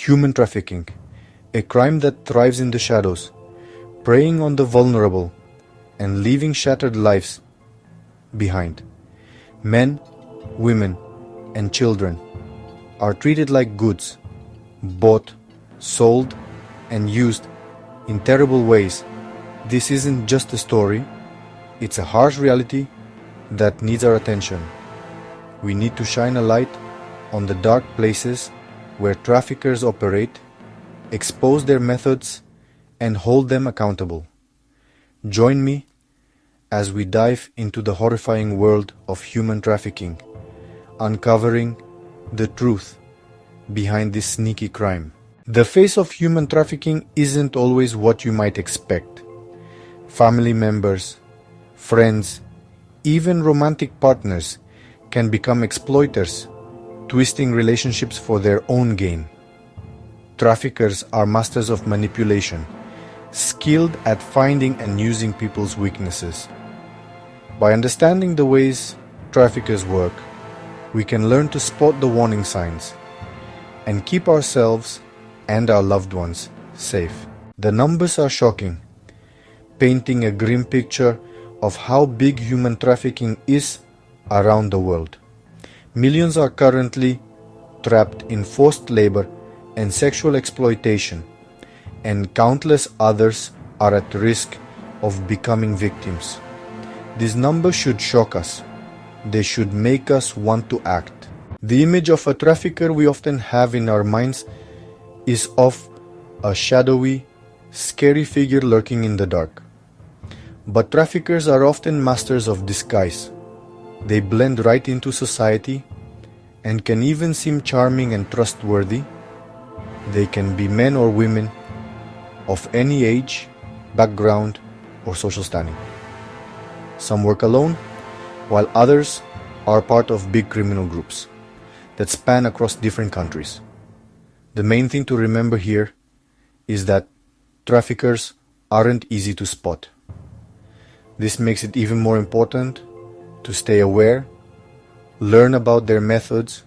Human trafficking, a crime that thrives in the shadows, preying on the vulnerable and leaving shattered lives behind. Men, women, and children are treated like goods, bought, sold, and used in terrible ways. This isn't just a story, it's a harsh reality that needs our attention. We need to shine a light on the dark places where traffickers operate, expose their methods, and hold them accountable. Join me as we dive into the horrifying world of human trafficking, uncovering the truth behind this sneaky crime. The face of human trafficking isn't always what you might expect. Family members, friends, even romantic partners can become exploiters, twisting relationships for their own gain. Traffickers are masters of manipulation, skilled at finding and using people's weaknesses. By understanding the ways traffickers work, we can learn to spot the warning signs and keep ourselves and our loved ones safe. The numbers are shocking, painting a grim picture of how big human trafficking is around the world. Millions are currently trapped in forced labor and sexual exploitation, and countless others are at risk of becoming victims. These numbers should shock us. They should make us want to act. The image of a trafficker we often have in our minds is of a shadowy, scary figure lurking in the dark. But traffickers are often masters of disguise. They blend right into society and can even seem charming and trustworthy. They can be men or women of any age, background, or social standing. Some work alone, while others are part of big criminal groups that span across different countries. The main thing to remember here is that traffickers aren't easy to spot. This makes it even more important to stay aware, learn about their methods,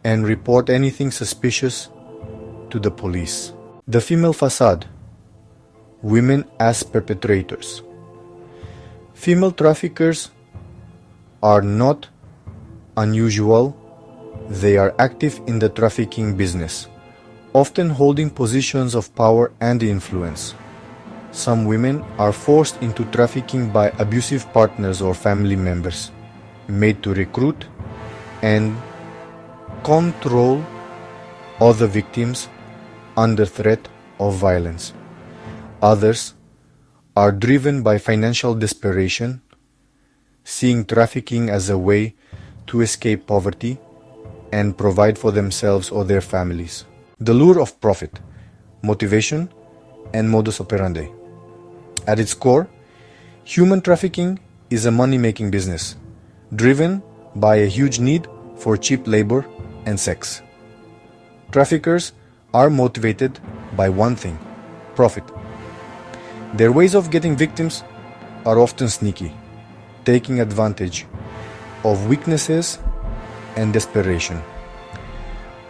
and report anything suspicious to the police. The female facade. Women as perpetrators. Female traffickers are not unusual. They are active in the trafficking business, often holding positions of power and influence. Some women are forced into trafficking by abusive partners or family members, made to recruit and control other victims under threat of violence. Others are driven by financial desperation, seeing trafficking as a way to escape poverty and provide for themselves or their families. The lure of profit, motivation, and modus operandi. At its core, human trafficking is a money-making business, driven by a huge need for cheap labor and sex. Traffickers are motivated by one thing: profit. Their ways of getting victims are often sneaky, taking advantage of weaknesses and desperation.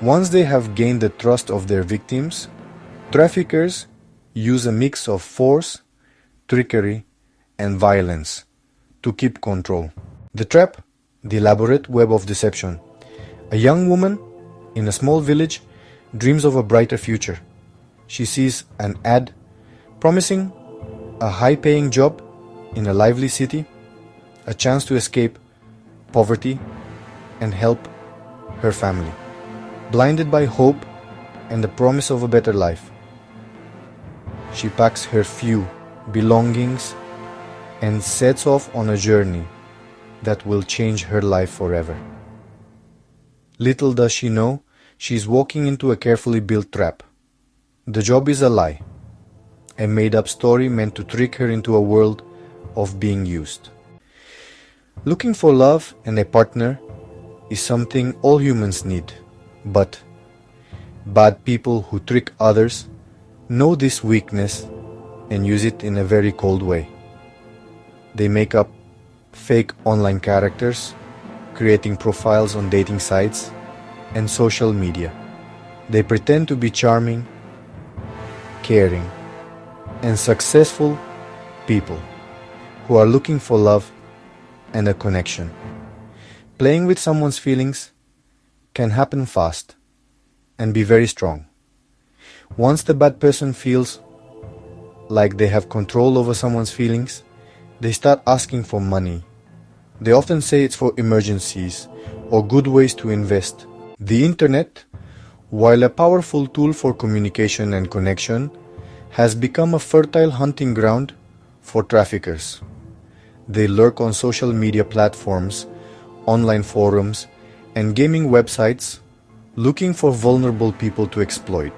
Once they have gained the trust of their victims, traffickers use a mix of force, trickery, and violence to keep control. The trap, the elaborate web of deception. A young woman in a small village dreams of a brighter future. She sees an ad promising a high-paying job in a lively city, a chance to escape poverty and help her family. Blinded by hope and the promise of a better life, she packs her few belongings and sets off on a journey that will change her life forever. Little does she know, she is walking into a carefully built trap. The job is a lie, a made-up story meant to trick her into a world of being used. Looking for love and a partner is something all humans need, but bad people who trick others know this weakness and use it in a very cold way. They make up fake online characters, creating profiles on dating sites and social media, They pretend to be charming, caring, and successful people who are looking for love and a connection. Playing with someone's feelings can happen fast and be very strong. Once the bad person feels like they have control over someone's feelings, they start asking for money. They often say it's for emergencies or good ways to invest. The internet, while a powerful tool for communication and connection, has become a fertile hunting ground for traffickers. They lurk on social media platforms, online forums, and gaming websites looking for vulnerable people to exploit.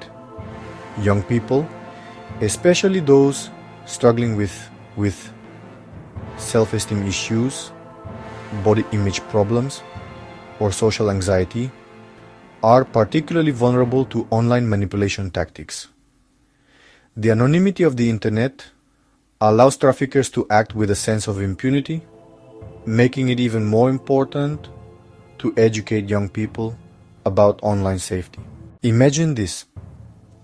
Young people, especially those struggling with self-esteem issues, body image problems, or social anxiety, are particularly vulnerable to online manipulation tactics. The anonymity of the internet allows traffickers to act with a sense of impunity, making it even more important to educate young people about online safety. Imagine this: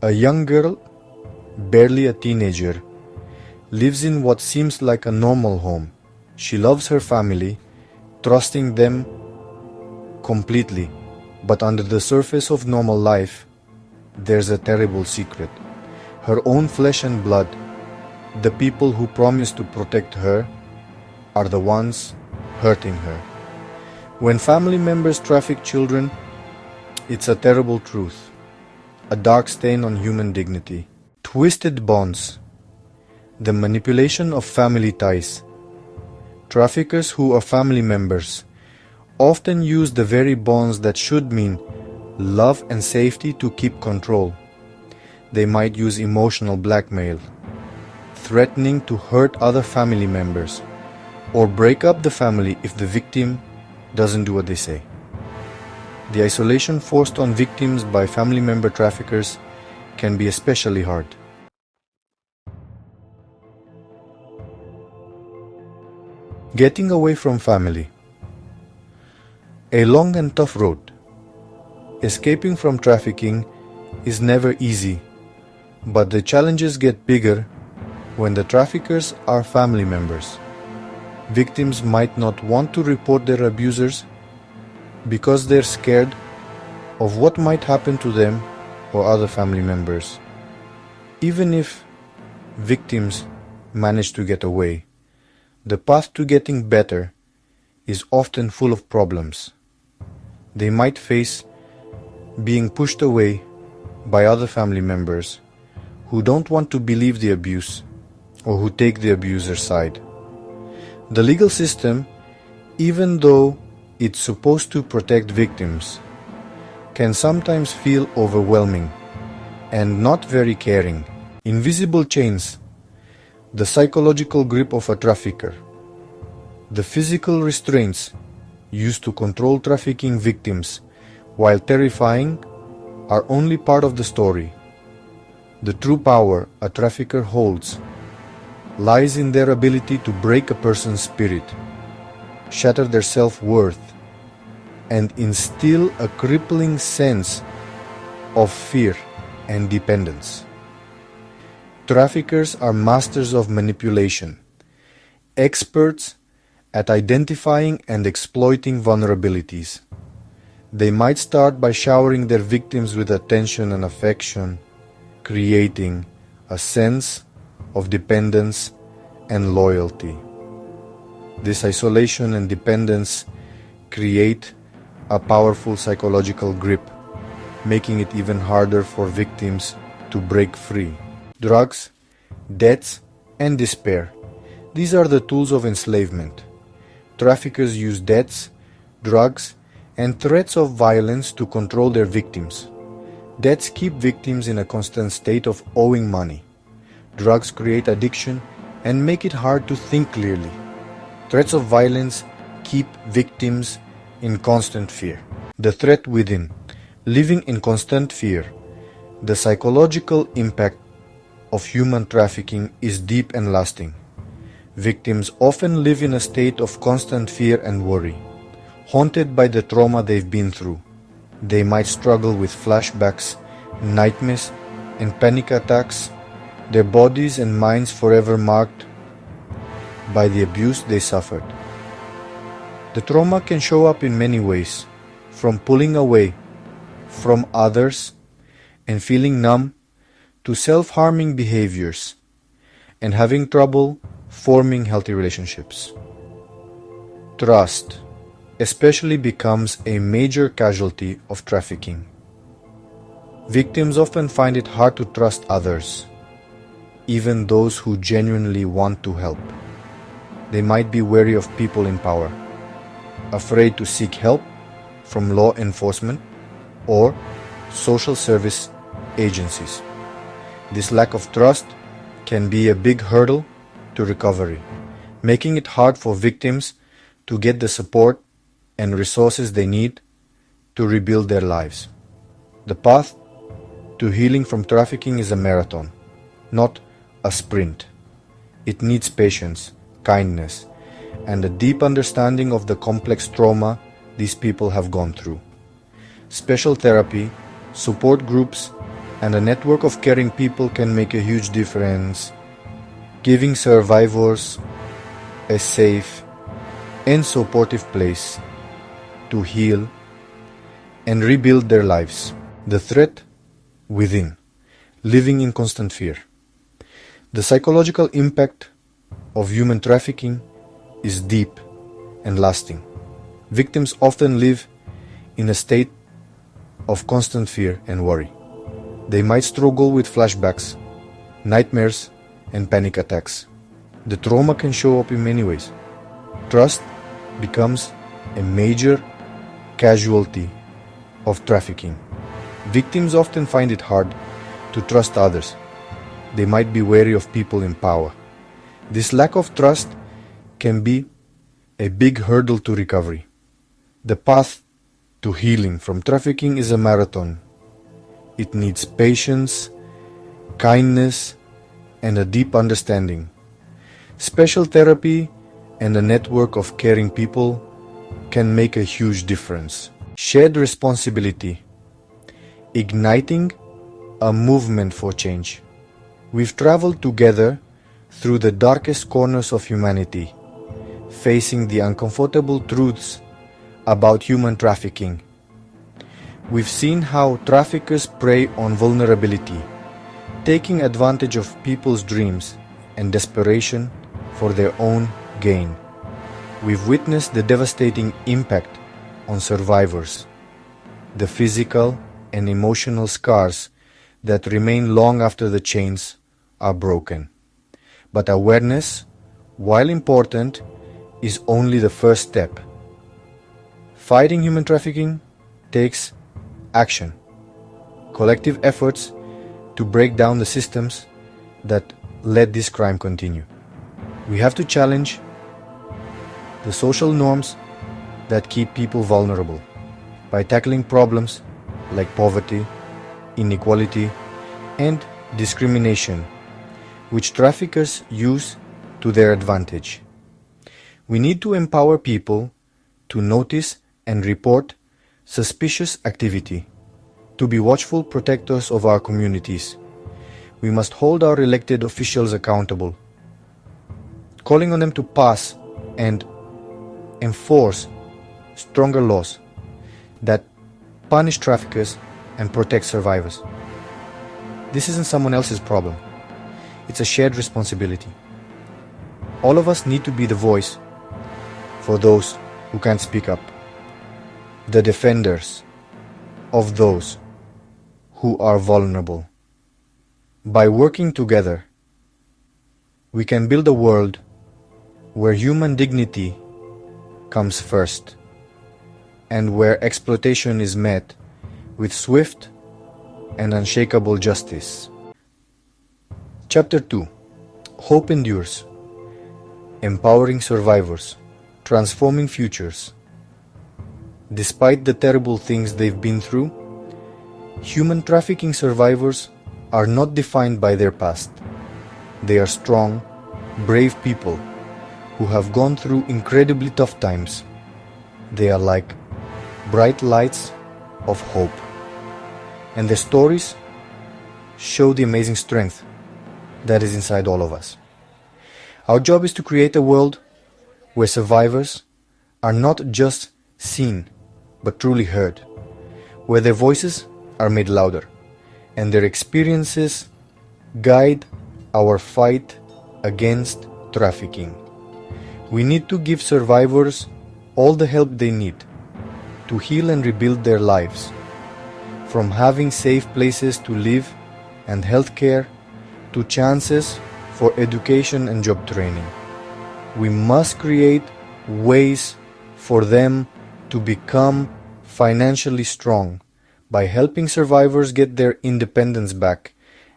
a young girl, barely a teenager, lives in what seems like a normal home. She loves her family, trusting them completely, but under the surface of normal life, there's a terrible secret. Her own flesh and blood, the people who promise to protect her, are the ones hurting her. When family members traffic children, it's a terrible truth, a dark stain on human dignity. Twisted bonds, the manipulation of family ties. Traffickers who are family members often use the very bonds that should mean love and safety to keep control. They might use emotional blackmail, threatening to hurt other family members, or break up the family if the victim doesn't do what they say. The isolation forced on victims by family member traffickers can be especially hard. Getting away from family. A long and tough road. Escaping from trafficking is never easy, but the challenges get bigger when the traffickers are family members. Victims might not want to report their abusers because they're scared of what might happen to them or other family members. Even if victims manage to get away, the path to getting better is often full of problems. They might face being pushed away by other family members who don't want to believe the abuse or who take the abuser's side. The legal system, even though it's supposed to protect victims, can sometimes feel overwhelming and not very caring. Invisible chains, the psychological grip of a trafficker, the physical restraints used to control trafficking victims while terrifying, are only part of the story. The true power a trafficker holds lies in their ability to break a person's spirit, shatter their self-worth, and instill a crippling sense of fear and dependence. Traffickers are masters of manipulation, experts at identifying and exploiting vulnerabilities. They might start by showering their victims with attention and affection, creating a sense of dependence and loyalty. This isolation and dependence create a powerful psychological grip, making it even harder for victims to break free. Drugs, debts, and despair. These are the tools of enslavement. Traffickers use debts, drugs, and threats of violence to control their victims. Debts keep victims in a constant state of owing money. Drugs create addiction and make it hard to think clearly. Threats of violence keep victims in constant fear. The threat within. Living in constant fear. The psychological impact of human trafficking is deep and lasting. Victims often live in a state of constant fear and worry, haunted by the trauma they've been through. They might struggle with flashbacks nightmares, and panic attacks, their bodies and minds forever marked by the abuse they suffered. The trauma can show up in many ways, from pulling away from others and feeling numb to self-harming behaviors and having trouble forming healthy relationships. Trust especially becomes a major casualty of trafficking. Victims often find it hard to trust others, even those who genuinely want to help. They might be wary of people in power, afraid to seek help from law enforcement or social service agencies. This lack of trust can be a big hurdle to recovery, making it hard for victims to get the support and resources they need to rebuild their lives. The path to healing from trafficking is a marathon, not a sprint. It needs patience, kindness, and a deep understanding of the complex trauma these people have gone through. Special therapy, support groups, and a network of caring people can make a huge difference, giving survivors a safe and supportive place to heal and rebuild their lives. The threat within, living in constant fear. The psychological impact of human trafficking is deep and lasting. Victims often live in a state of constant fear and worry. They might struggle with flashbacks, nightmares, and panic attacks. The trauma can show up in many ways. Trust becomes a major casualty of trafficking. Victims often find it hard to trust others. They might be wary of people in power. This lack of trust can be a big hurdle to recovery. The path to healing from trafficking is a marathon. It needs patience, kindness, and a deep understanding. Special therapy and a network of caring people can make a huge difference. Shared responsibility, igniting a movement for change. We've traveled together through the darkest corners of humanity, facing the uncomfortable truths about human trafficking. We've seen how traffickers prey on vulnerability, taking advantage of people's dreams and desperation for their own gain. We've witnessed the devastating impact on survivors, the physical and emotional scars that remain long after the chains are broken. But awareness, while important, is only the first step. Fighting human trafficking takes action, collective efforts to break down the systems that let this crime continue. We have to challenge the social norms that keep people vulnerable by tackling problems like poverty, inequality, and discrimination, which traffickers use to their advantage. We need to empower people to notice and report suspicious activity, to be watchful protectors of our communities. We must hold our elected officials accountable, calling on them to pass and enforce stronger laws that punish traffickers and protect survivors. This isn't someone else's problem. It's a shared responsibility. All of us need to be the voice for those who can't speak up, the defenders of those who are vulnerable. By working together, we can build a world where human dignity comes first and where exploitation is met with swift and unshakable justice. Chapter 2. Hope endures. Empowering survivors, transforming futures. Despite the terrible things they've been through, human trafficking survivors are not defined by their past. They are strong, brave people who have gone through incredibly tough times. They are like bright lights of hope, and their stories show the amazing strength that is inside all of us. Our job is to create a world where survivors are not just seen but truly heard, where their voices are made louder and their experiences guide our fight against trafficking. We need to give survivors all the help they need to heal and rebuild their lives, from having safe places to live and healthcare to chances for education and job training. We must create ways for them to become financially strong by helping survivors get their independence back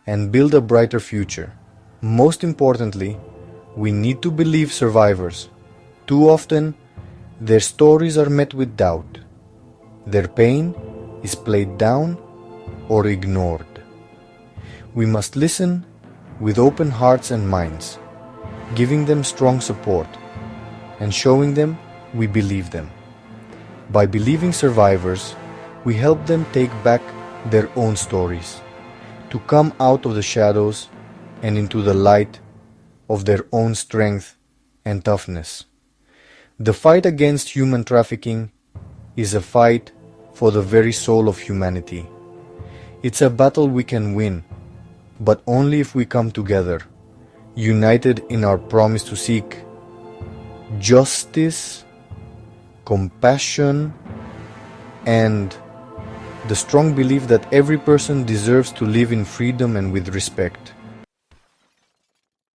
and build a brighter future. Most importantly, we need to believe survivors. Too often, their stories are met with doubt. Their pain is played down or ignored. We must listen with open hearts and minds, giving them strong support and showing them we believe them. By believing survivors, we help them take back their own stories, to come out of the shadows and into the light of their own strength and toughness. The fight against human trafficking is a fight for the very soul of humanity. It's a battle we can win, but only if we come together, united in our promise to seek justice, compassion, and the strong belief that every person deserves to live in freedom and with respect.